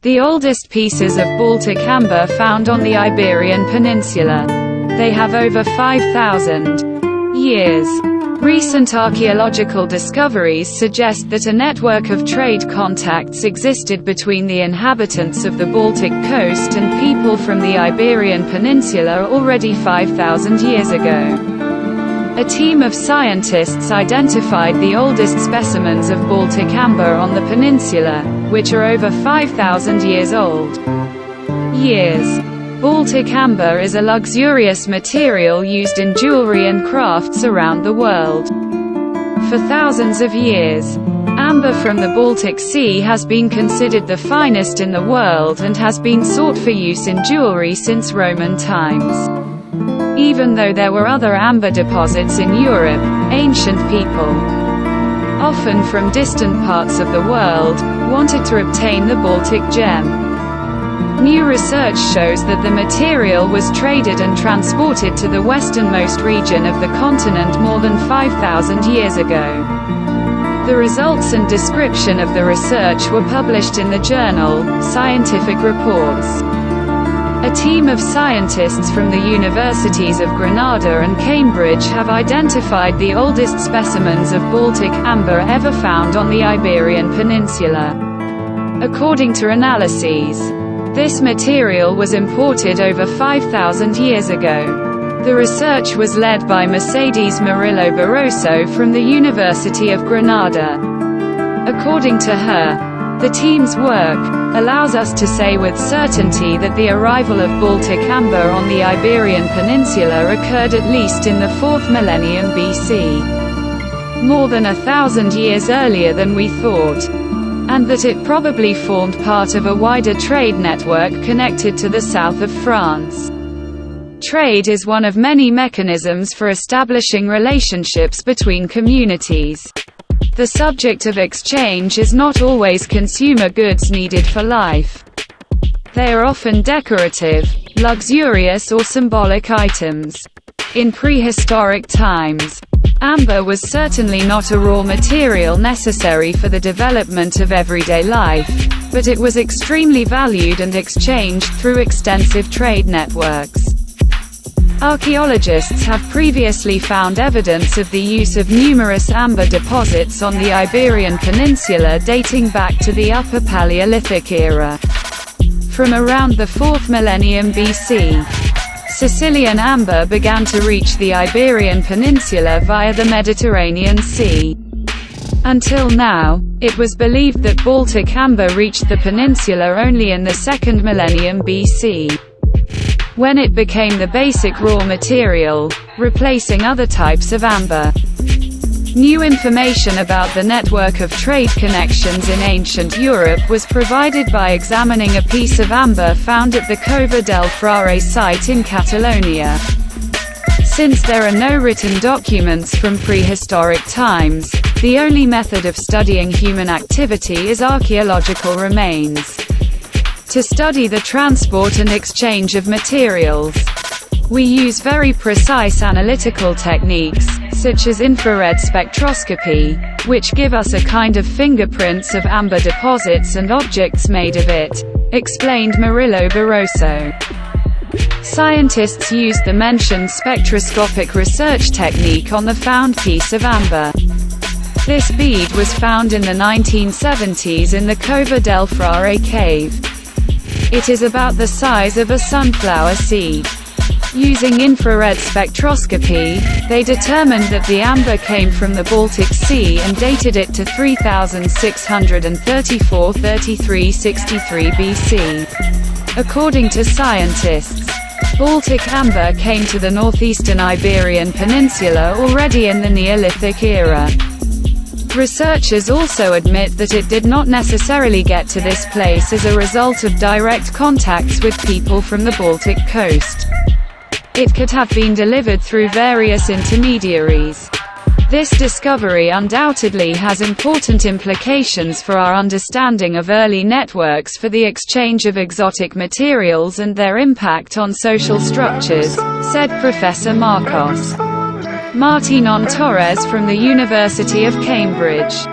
The oldest pieces of Baltic amber found on the Iberian Peninsula. They have over 5,000 years. Recent archaeological discoveries suggest that a network of trade contacts existed between the inhabitants of the Baltic coast and people from the Iberian Peninsula already 5,000 years ago. A team of scientists identified the oldest specimens of Baltic amber on the peninsula, which are over 5,000 years old. Baltic amber is a luxurious material used in jewelry and crafts around the world. For thousands of years, amber from the Baltic Sea has been considered the finest in the world and has been sought for use in jewelry since Roman times. Even though there were other amber deposits in Europe, ancient people, often from distant parts of the world, wanted to obtain the Baltic gem. New research shows that the material was traded and transported to the westernmost region of the continent more than 5,000 years ago. The results and description of the research were published in the journal, Scientific Reports. A team of scientists from the universities of Granada and Cambridge have identified the oldest specimens of Baltic amber ever found on the Iberian Peninsula. According to analyses, this material was imported over 5,000 years ago. The research was led by Mercedes Murillo Barroso from the University of Granada. According to her, the team's work allows us to say with certainty that the arrival of Baltic amber on the Iberian Peninsula occurred at least in the 4th millennium BC, more than 1,000 years earlier than we thought, and that it probably formed part of a wider trade network connected to the south of France. Trade is one of many mechanisms for establishing relationships between communities. The subject of exchange is not always consumer goods needed for life. They are often decorative, luxurious or symbolic items. In prehistoric times, amber was certainly not a raw material necessary for the development of everyday life, but it was extremely valued and exchanged through extensive trade networks. Archaeologists have previously found evidence of the use of numerous amber deposits on the Iberian Peninsula dating back to the Upper Paleolithic era. From around the 4th millennium BC, Sicilian amber began to reach the Iberian Peninsula via the Mediterranean Sea. Until now, it was believed that Baltic amber reached the peninsula only in the 2nd millennium BC, when it became the basic raw material, replacing other types of amber. New information about the network of trade connections in ancient Europe was provided by examining a piece of amber found at the Cova del Frare site in Catalonia. Since there are no written documents from prehistoric times, the only method of studying human activity is archaeological remains. To study the transport and exchange of materials, we use very precise analytical techniques, such as infrared spectroscopy, which give us a kind of fingerprints of amber deposits and objects made of it, explained Murillo Barroso. Scientists used the mentioned spectroscopic research technique on the found piece of amber. This bead was found in the 1970s in the Cova del Frare cave. It is about the size of a sunflower seed. Using infrared spectroscopy, they determined that the amber came from the Baltic Sea and dated it to 3634-3363 BC. According to scientists, Baltic amber came to the northeastern Iberian Peninsula already in the Neolithic era. Researchers also admit that it did not necessarily get to this place as a result of direct contacts with people from the Baltic coast. It could have been delivered through various intermediaries. This discovery undoubtedly has important implications for our understanding of early networks for the exchange of exotic materials and their impact on social structures, said Professor Marcos. Martinon Torres from the University of Cambridge.